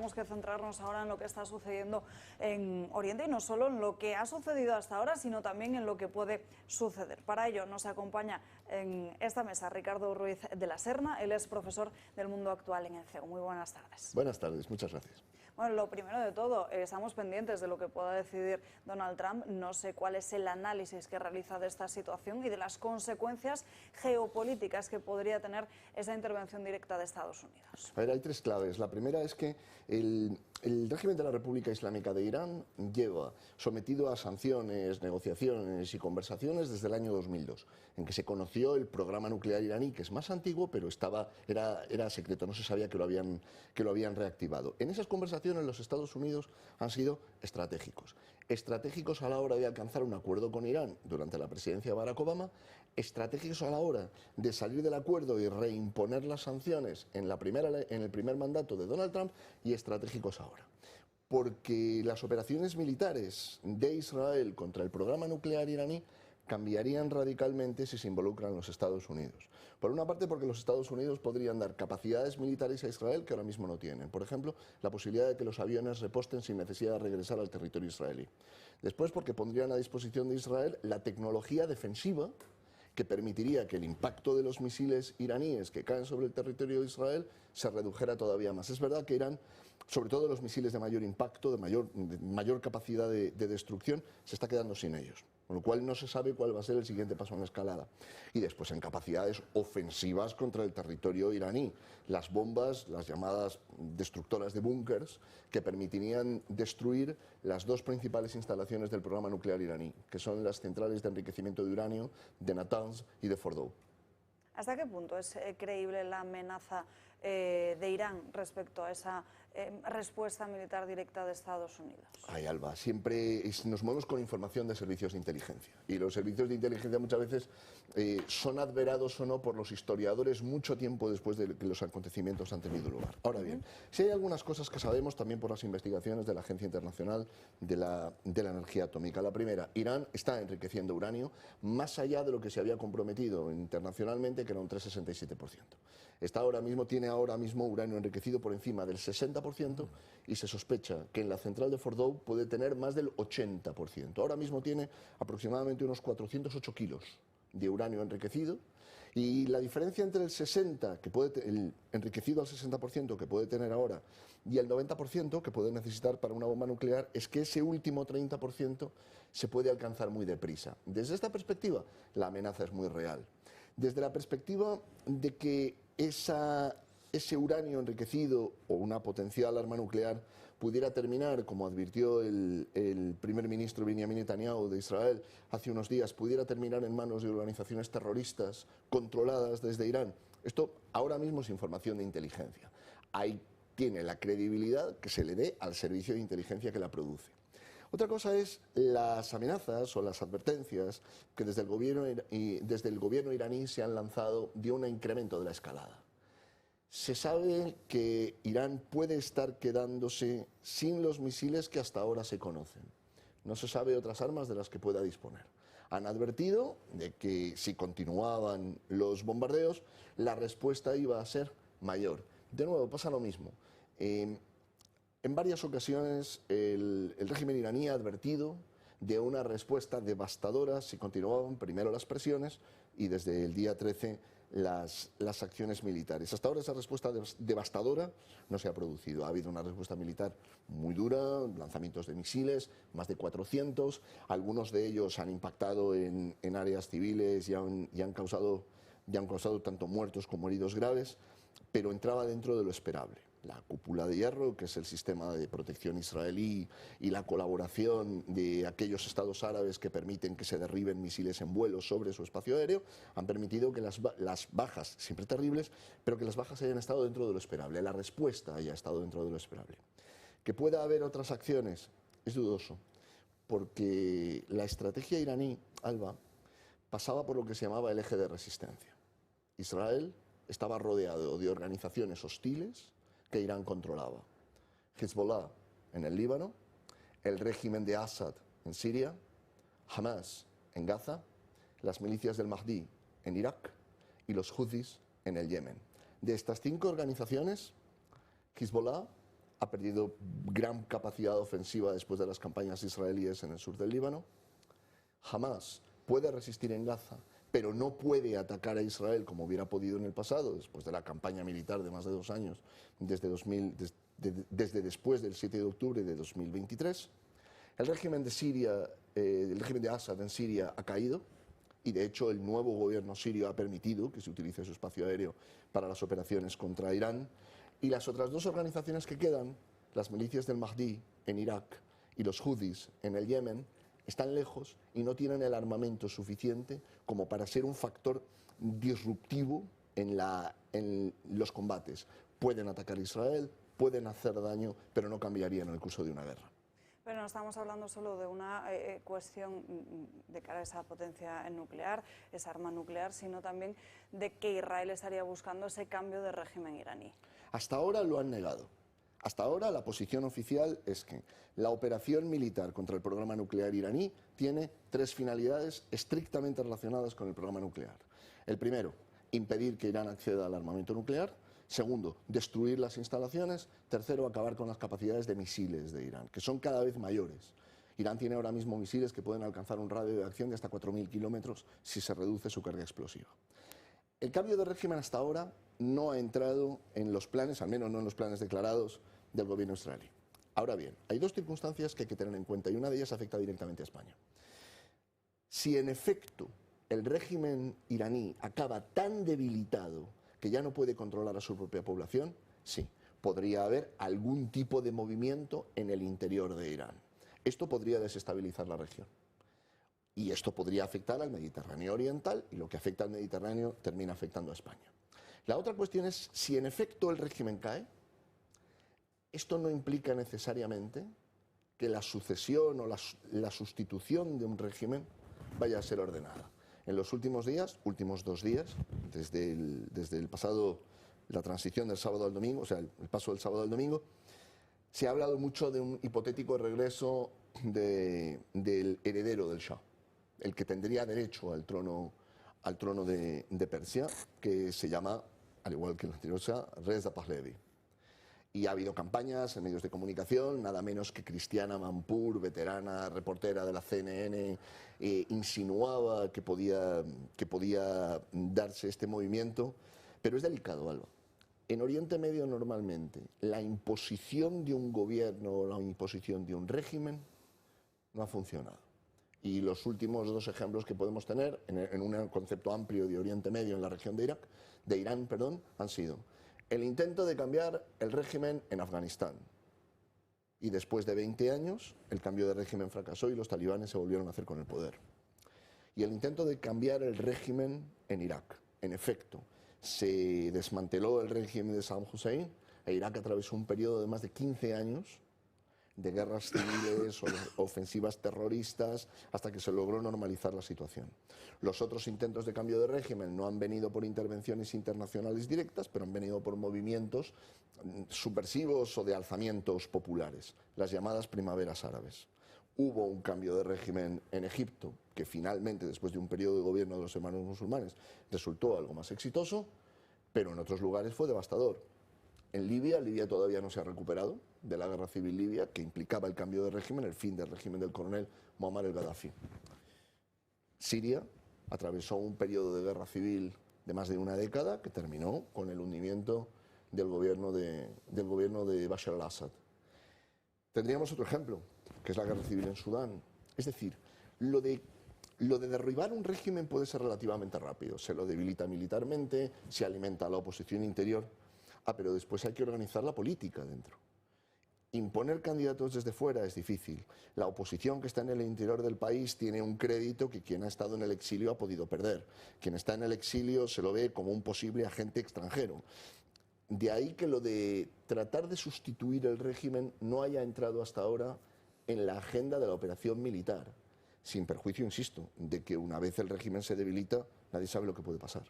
tenemos que centrarnos ahora en lo que está sucediendo en Oriente y no solo en lo que ha sucedido hasta ahora, sino también en lo que puede suceder. Para ello nos acompaña en esta mesa Ricardo Ruiz de la Serna, él es profesor del Mundo Actual en el CEU. Muy buenas tardes. Buenas tardes, muchas gracias. Bueno, lo primero de todo, estamos pendientes de lo que pueda decidir Donald Trump. No sé cuál es el análisis que realiza de esta situación y de las consecuencias geopolíticas que podría tener esa intervención directa de Estados Unidos. A ver, hay tres claves. La primera es que el régimen de la República Islámica de Irán lleva sometido a sanciones, negociaciones y conversaciones desde el año 2002, en que se conoció el programa nuclear iraní, que es más antiguo, pero era secreto, no se sabía que lo habían reactivado. En esas conversaciones los Estados Unidos han sido estratégicos. Estratégicos a la hora de alcanzar un acuerdo con Irán durante la presidencia de Barack Obama, estratégicos a la hora de salir del acuerdo y reimponer las sanciones en el primer mandato de Donald Trump, y estratégicos ahora. Porque las operaciones militares de Israel contra el programa nuclear iraní cambiarían radicalmente si se involucran los Estados Unidos. Por una parte, porque los Estados Unidos podrían dar capacidades militares a Israel que ahora mismo no tienen. Por ejemplo, la posibilidad de que los aviones reposten sin necesidad de regresar al territorio israelí. Después, porque pondrían a disposición de Israel la tecnología defensiva que permitiría que el impacto de los misiles iraníes que caen sobre el territorio de Israel se redujera todavía más. Es verdad que Irán, sobre todo los misiles de mayor impacto, de mayor capacidad de destrucción, se está quedando sin ellos, con lo cual no se sabe cuál va a ser el siguiente paso en la escalada. Y después en capacidades ofensivas contra el territorio iraní, las bombas, las llamadas destructoras de búnkers, que permitirían destruir las dos principales instalaciones del programa nuclear iraní, que son las centrales de enriquecimiento de uranio de Natanz y de Fordow. ¿Hasta qué punto es creíble la amenaza de Irán respecto a esa respuesta militar directa de Estados Unidos? Ay, Alba, siempre nos movemos con información de servicios de inteligencia, y los servicios de inteligencia muchas veces son adverados o no por los historiadores mucho tiempo después de que los acontecimientos han tenido lugar. Ahora bien, si hay algunas cosas que sabemos también por las investigaciones de la Agencia Internacional de la Energía Atómica. La primera, Irán está enriqueciendo uranio más allá de lo que se había comprometido internacionalmente, que era un 3,67%. Tiene ahora mismo uranio enriquecido por encima del 60%, y se sospecha que en la central de Fordow puede tener más del 80%. Ahora mismo tiene aproximadamente unos 408 kilos de uranio enriquecido, y la diferencia entre el enriquecido al 60% que puede tener ahora y el 90% que puede necesitar para una bomba nuclear es que ese último 30% se puede alcanzar muy deprisa. Desde esta perspectiva, la amenaza es muy real. Desde la perspectiva de que ese uranio enriquecido o una potencial arma nuclear pudiera terminar, como advirtió el primer ministro Benjamin Netanyahu de Israel hace unos días, pudiera terminar en manos de organizaciones terroristas controladas desde Irán. Esto ahora mismo es información de inteligencia. Ahí tiene la credibilidad que se le dé al servicio de inteligencia que la produce. Otra cosa es las amenazas o las advertencias que desde el gobierno iraní se han lanzado de un incremento de la escalada. Se sabe que Irán puede estar quedándose sin los misiles que hasta ahora se conocen. No se sabe otras armas de las que pueda disponer. Han advertido de que si continuaban los bombardeos, la respuesta iba a ser mayor. De nuevo, pasa lo mismo. En varias ocasiones el régimen iraní ha advertido de una respuesta devastadora si continuaban primero las presiones y desde el día 13 las acciones militares. Hasta ahora esa respuesta devastadora no se ha producido. Ha habido una respuesta militar muy dura, lanzamientos de misiles, más de 400, algunos de ellos han impactado en áreas civiles y han causado tanto muertos como heridos graves, pero entraba dentro de lo esperable. La cúpula de hierro, que es el sistema de protección israelí, y la colaboración de aquellos estados árabes que permiten que se derriben misiles en vuelo sobre su espacio aéreo, han permitido que las bajas, siempre terribles, pero que las bajas hayan estado dentro de lo esperable, la respuesta haya estado dentro de lo esperable. Que pueda haber otras acciones es dudoso, porque la estrategia iraní, Alba, pasaba por lo que se llamaba el eje de resistencia. Israel estaba rodeado de organizaciones hostiles que Irán controlaba. Hezbollah en el Líbano, el régimen de Assad en Siria, Hamas en Gaza, las milicias del Mahdi en Irak y los Houthis en el Yemen. De estas 5 organizaciones, Hezbollah ha perdido gran capacidad ofensiva después de las campañas israelíes en el sur del Líbano. Hamas puede resistir en Gaza, pero no puede atacar a Israel como hubiera podido en el pasado, después de la campaña militar de más de 2 años, desde después del 7 de octubre de 2023. El régimen de Siria, el régimen de Assad en Siria ha caído, y de hecho el nuevo gobierno sirio ha permitido que se utilice su espacio aéreo para las operaciones contra Irán. Y las otras 2 organizaciones que quedan, las milicias del Mahdi en Irak y los Houthis en el Yemen, están lejos y no tienen el armamento suficiente como para ser un factor disruptivo en los combates. Pueden atacar a Israel, pueden hacer daño, pero no cambiarían el curso de una guerra. Pero no estamos hablando solo de una cuestión de cara a esa potencia nuclear, esa arma nuclear, sino también de que Israel estaría buscando ese cambio de régimen iraní. Hasta ahora lo han negado. Hasta ahora la posición oficial es que la operación militar contra el programa nuclear iraní tiene 3 finalidades estrictamente relacionadas con el programa nuclear. El primero, impedir que Irán acceda al armamento nuclear. Segundo, destruir las instalaciones. Tercero, acabar con las capacidades de misiles de Irán, que son cada vez mayores. Irán tiene ahora mismo misiles que pueden alcanzar un radio de acción de hasta 4.000 kilómetros si se reduce su carga explosiva. El cambio de régimen hasta ahora no ha entrado en los planes, al menos no en los planes declarados, del gobierno israelí. Ahora bien, hay 2 circunstancias que hay que tener en cuenta y una de ellas afecta directamente a España. Si en efecto el régimen iraní acaba tan debilitado que ya no puede controlar a su propia población, sí, podría haber algún tipo de movimiento en el interior de Irán. Esto podría desestabilizar la región. Y esto podría afectar al Mediterráneo oriental, y lo que afecta al Mediterráneo termina afectando a España. La otra cuestión es, si en efecto el régimen cae, esto no implica necesariamente que la sucesión o la sustitución de un régimen vaya a ser ordenada. En los últimos días, últimos 2 días, desde el pasado, la transición del sábado al domingo, o sea, el paso del sábado al domingo, se ha hablado mucho de un hipotético regreso del heredero del Shah, el que tendría derecho al trono de Persia, que se llama, al igual que el anterior Shah, Reza Pahlavi. Y ha habido campañas en medios de comunicación, nada menos que Cristiana Manpur, veterana reportera de la CNN, insinuaba que podía darse este movimiento. Pero es delicado, Alba. En Oriente Medio normalmente la imposición de un gobierno o la imposición de un régimen no ha funcionado. Y los últimos 2 ejemplos que podemos tener en un concepto amplio de Oriente Medio en la región de Irán, han sido el intento de cambiar el régimen en Afganistán. Y después de 20 años, el cambio de régimen fracasó y los talibanes se volvieron a hacer con el poder. Y el intento de cambiar el régimen en Irak. En efecto, se desmanteló el régimen de Saddam Hussein e Irak atravesó un periodo de más de 15 años de guerras civiles o ofensivas terroristas hasta que se logró normalizar la situación. Los otros intentos de cambio de régimen no han venido por intervenciones internacionales directas, pero han venido por movimientos subversivos o de alzamientos populares, las llamadas primaveras árabes. Hubo un cambio de régimen en Egipto que finalmente, después de un periodo de gobierno de los hermanos musulmanes, resultó algo más exitoso, pero en otros lugares fue devastador. En Libia todavía no se ha recuperado de la guerra civil libia, que implicaba el cambio de régimen, el fin del régimen del coronel Muammar el-Gaddafi. Siria atravesó un periodo de guerra civil de más de 1 década que terminó con el hundimiento del gobierno de Bashar al-Assad. Tendríamos otro ejemplo, que es la guerra civil en Sudán. Es decir, lo de derribar un régimen puede ser relativamente rápido. Se lo debilita militarmente, se alimenta a la oposición interior. Pero después hay que organizar la política dentro. Imponer candidatos desde fuera es difícil. La oposición que está en el interior del país tiene un crédito que quien ha estado en el exilio ha podido perder. Quien está en el exilio se lo ve como un posible agente extranjero. De ahí que lo de tratar de sustituir el régimen no haya entrado hasta ahora en la agenda de la operación militar. Sin perjuicio, insisto, de que una vez el régimen se debilita, nadie sabe lo que puede pasar.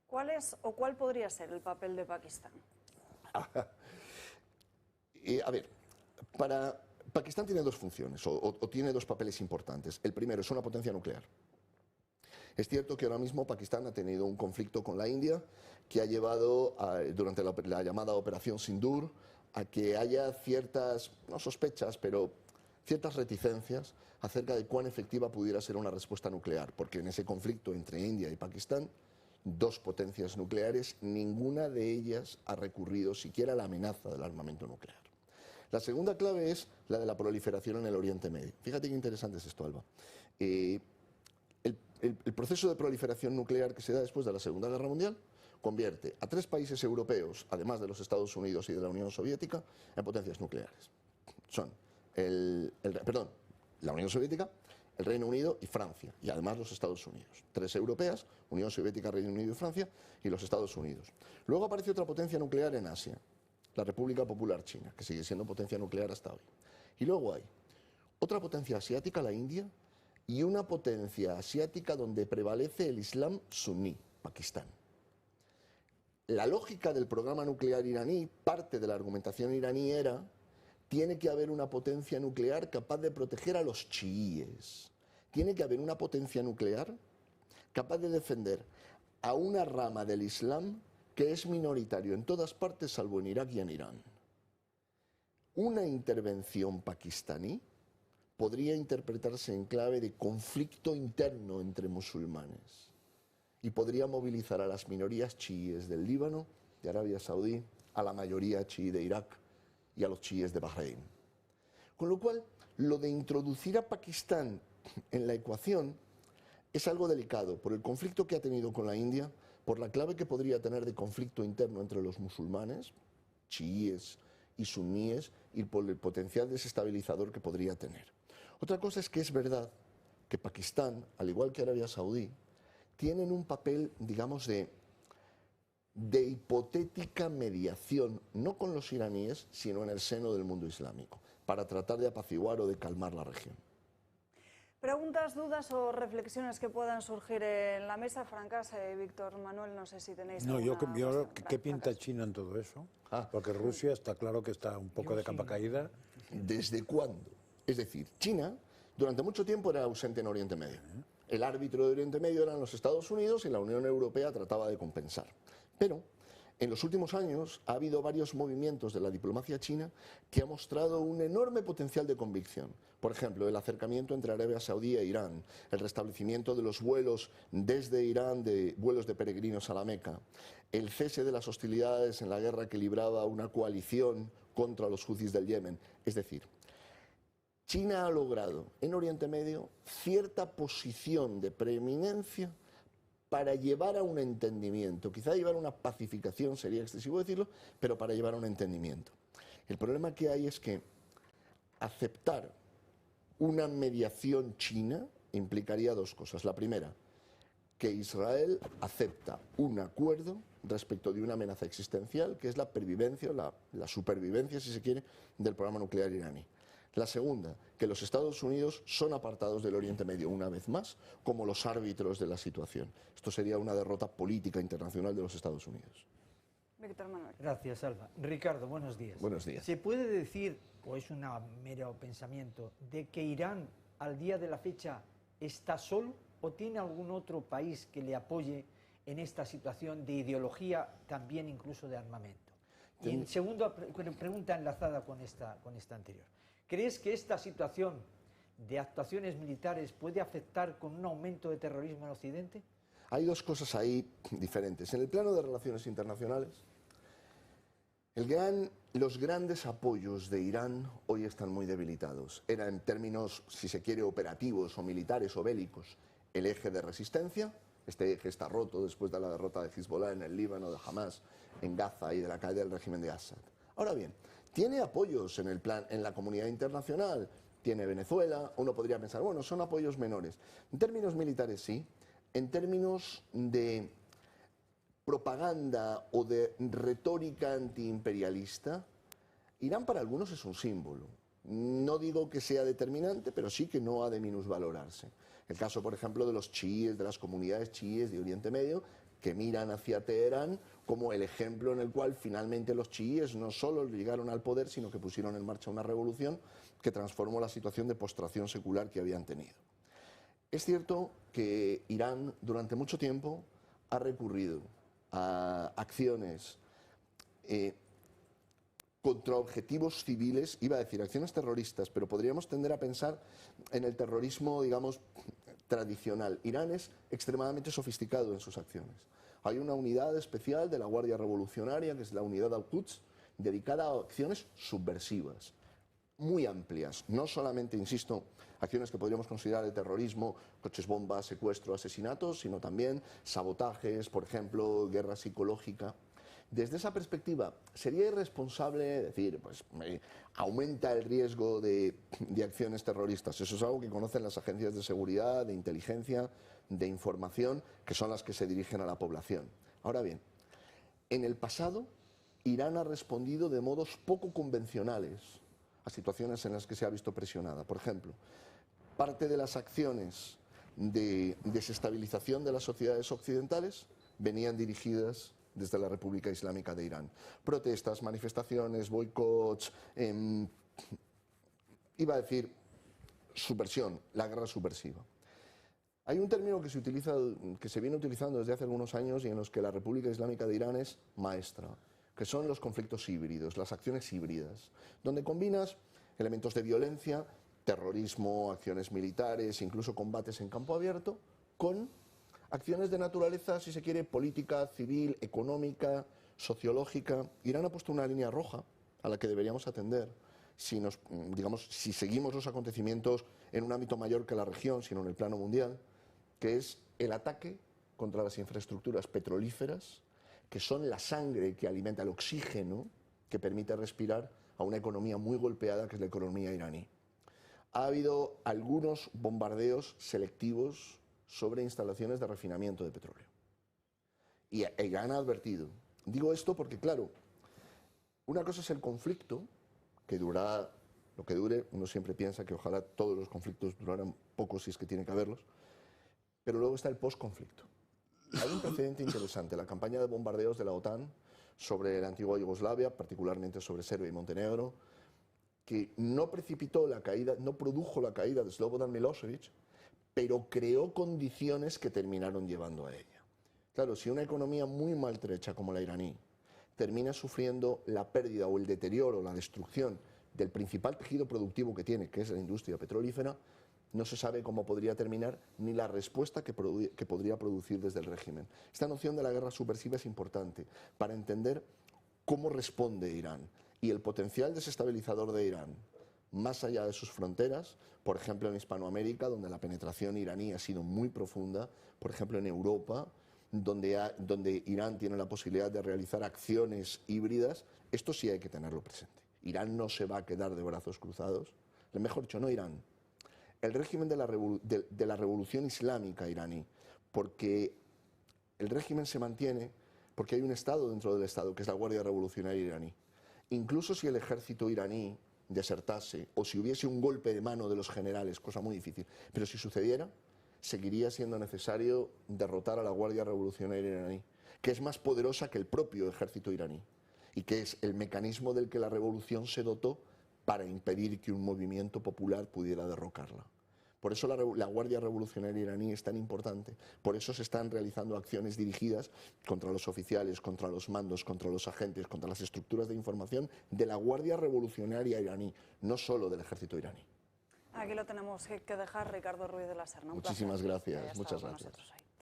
¿Cuál es o cuál podría ser el papel de Pakistán? A ver, Pakistán tiene 2 funciones, o tiene 2 papeles importantes. El primero es una potencia nuclear. Es cierto que ahora mismo Pakistán ha tenido un conflicto con la India que ha llevado, durante la llamada Operación Sindur, a que haya ciertas, no sospechas, pero ciertas reticencias acerca de cuán efectiva pudiera ser una respuesta nuclear, porque en ese conflicto entre India y Pakistán, dos potencias nucleares, ninguna de ellas ha recurrido siquiera a la amenaza del armamento nuclear. La segunda clave es la de la proliferación en el Oriente Medio. Fíjate qué interesante es esto, Alba. El proceso de proliferación nuclear que se da después de la Segunda Guerra Mundial convierte a 3 países europeos, además de los Estados Unidos y de la Unión Soviética, en potencias nucleares. Son la Unión Soviética, el Reino Unido y Francia, y además los Estados Unidos. 3 europeas, Unión Soviética, Reino Unido y Francia, y los Estados Unidos. Luego aparece otra potencia nuclear en Asia, la República Popular China, que sigue siendo potencia nuclear hasta hoy. Y luego hay otra potencia asiática, la India, y una potencia asiática donde prevalece el Islam suní, Pakistán. La lógica del programa nuclear iraní, parte de la argumentación iraní era: tiene que haber una potencia nuclear capaz de proteger a los chiíes. Tiene que haber una potencia nuclear capaz de defender a una rama del Islam que es minoritario en todas partes, salvo en Irak y en Irán. Una intervención pakistaní podría interpretarse en clave de conflicto interno entre musulmanes y podría movilizar a las minorías chiíes del Líbano, de Arabia Saudí, a la mayoría chií de Irak y a los chiíes de Bahrein. Con lo cual, lo de introducir a Pakistán en la ecuación es algo delicado por el conflicto que ha tenido con la India, por la clave que podría tener de conflicto interno entre los musulmanes, chiíes y suníes, y por el potencial desestabilizador que podría tener. Otra cosa es que es verdad que Pakistán, al igual que Arabia Saudí, tienen un papel, digamos, de hipotética mediación, no con los iraníes, sino en el seno del mundo islámico, para tratar de apaciguar o de calmar la región. Preguntas, dudas o reflexiones que puedan surgir en la mesa, Francas, Víctor Manuel, no sé si tenéis alguna cuestión. ¿Qué pinta China en todo eso? Porque Rusia está claro que está un poco de capa caída. ¿Desde cuándo? Es decir, China durante mucho tiempo era ausente en Oriente Medio. El árbitro de Oriente Medio eran los Estados Unidos y la Unión Europea trataba de compensar. Pero en los últimos años ha habido varios movimientos de la diplomacia china que ha mostrado un enorme potencial de convicción. Por ejemplo, el acercamiento entre Arabia Saudí e Irán, el restablecimiento de los vuelos desde Irán, de vuelos de peregrinos a la Meca, el cese de las hostilidades en la guerra que libraba una coalición contra los huthis del Yemen. Es decir, China ha logrado en Oriente Medio cierta posición de preeminencia para llevar a un entendimiento, quizá llevar a una pacificación, sería excesivo decirlo, pero para llevar a un entendimiento. El problema que hay es que aceptar una mediación china implicaría 2 cosas. La primera, que Israel acepta un acuerdo respecto de una amenaza existencial, que es la pervivencia, la supervivencia, si se quiere, del programa nuclear iraní. La segunda, que los Estados Unidos son apartados del Oriente Medio una vez más como los árbitros de la situación. Esto sería una derrota política internacional de los Estados Unidos. Víctor Manuel. Gracias, Alba. Ricardo, buenos días. Buenos días. ¿Se puede decir, o es un mero pensamiento, de que Irán al día de la fecha está solo o tiene algún otro país que le apoye en esta situación de ideología, también incluso de armamento? Y en segunda pregunta enlazada con esta anterior. ¿Crees que esta situación de actuaciones militares puede afectar con un aumento de terrorismo en Occidente? Hay 2 cosas ahí diferentes. En el plano de relaciones internacionales, los grandes apoyos de Irán hoy están muy debilitados. Era en términos, si se quiere, operativos o militares o bélicos, el eje de resistencia. Este eje está roto después de la derrota de Hezbollah en el Líbano, de Hamas en Gaza y de la caída del régimen de Assad. Ahora bien, tiene apoyos en la comunidad internacional, tiene Venezuela, uno podría pensar, bueno, son apoyos menores. En términos militares sí, en términos de propaganda o de retórica antiimperialista, Irán para algunos es un símbolo. No digo que sea determinante, pero sí que no ha de minusvalorarse. El caso, por ejemplo, de los chiíes, de las comunidades chiíes de Oriente Medio, que miran hacia Teherán como el ejemplo en el cual finalmente los chiíes no solo llegaron al poder, sino que pusieron en marcha una revolución que transformó la situación de postración secular que habían tenido. Es cierto que Irán durante mucho tiempo ha recurrido a acciones contra objetivos civiles, iba a decir acciones terroristas, pero podríamos tender a pensar en el terrorismo, digamos, tradicional. Irán es extremadamente sofisticado en sus acciones. Hay una unidad especial de la Guardia Revolucionaria, que es la unidad Al-Quds, dedicada a acciones subversivas, muy amplias. No solamente, insisto, acciones que podríamos considerar de terrorismo, coches bombas, secuestro, asesinatos, sino también sabotajes, por ejemplo, guerra psicológica. Desde esa perspectiva, sería irresponsable decir, pues aumenta el riesgo de acciones terroristas. Eso es algo que conocen las agencias de seguridad, de inteligencia, de información, que son las que se dirigen a la población. Ahora bien, en el pasado, Irán ha respondido de modos poco convencionales a situaciones en las que se ha visto presionada. Por ejemplo, parte de las acciones de desestabilización de las sociedades occidentales venían dirigidas desde la República Islámica de Irán. Protestas, manifestaciones, boicots, iba a decir subversión, la guerra subversiva. Hay un término que se viene utilizando desde hace algunos años y en los que la República Islámica de Irán es maestra, que son los conflictos híbridos, las acciones híbridas, donde combinas elementos de violencia, terrorismo, acciones militares, incluso combates en campo abierto, con acciones de naturaleza, si se quiere, política, civil, económica, sociológica. Irán ha puesto una línea roja a la que deberíamos atender si seguimos los acontecimientos en un ámbito mayor que la región, sino en el plano mundial, que es el ataque contra las infraestructuras petrolíferas, que son la sangre que alimenta el oxígeno que permite respirar a una economía muy golpeada, que es la economía iraní. Ha habido algunos bombardeos selectivos sobre instalaciones de refinamiento de petróleo. Y Irán ha advertido. Digo esto porque, claro, una cosa es el conflicto, que durará lo que dure. Uno siempre piensa que ojalá todos los conflictos duraran poco, si es que tiene que haberlos, pero luego está el posconflicto. Hay un precedente interesante, la campaña de bombardeos de la OTAN sobre la antigua Yugoslavia, particularmente sobre Serbia y Montenegro, que no precipitó la caída, no produjo la caída de Slobodan Milosevic, pero creó condiciones que terminaron llevando a ella. Claro, si una economía muy maltrecha como la iraní termina sufriendo la pérdida o el deterioro, la destrucción del principal tejido productivo que tiene, que es la industria petrolífera, no se sabe cómo podría terminar ni la respuesta que podría producir desde el régimen. Esta noción de la guerra subversiva es importante para entender cómo responde Irán y el potencial desestabilizador de Irán, más allá de sus fronteras, por ejemplo en Hispanoamérica, donde la penetración iraní ha sido muy profunda, por ejemplo en Europa, donde Irán tiene la posibilidad de realizar acciones híbridas. Esto sí hay que tenerlo presente. Irán no se va a quedar de brazos cruzados, mejor dicho, no Irán, el régimen de la revolución islámica iraní, porque el régimen se mantiene porque hay un Estado dentro del Estado, que es la Guardia Revolucionaria iraní. Incluso si el ejército iraní desertase o si hubiese un golpe de mano de los generales, cosa muy difícil, pero si sucediera, seguiría siendo necesario derrotar a la Guardia Revolucionaria iraní, que es más poderosa que el propio ejército iraní y que es el mecanismo del que la revolución se dotó para impedir que un movimiento popular pudiera derrocarla. Por eso la Guardia Revolucionaria iraní es tan importante, por eso se están realizando acciones dirigidas contra los oficiales, contra los mandos, contra los agentes, contra las estructuras de información de la Guardia Revolucionaria iraní, no solo del ejército iraní. Aquí lo tenemos que dejar, Ricardo Ruiz de la Serna. Muchísimas gracias, muchas gracias.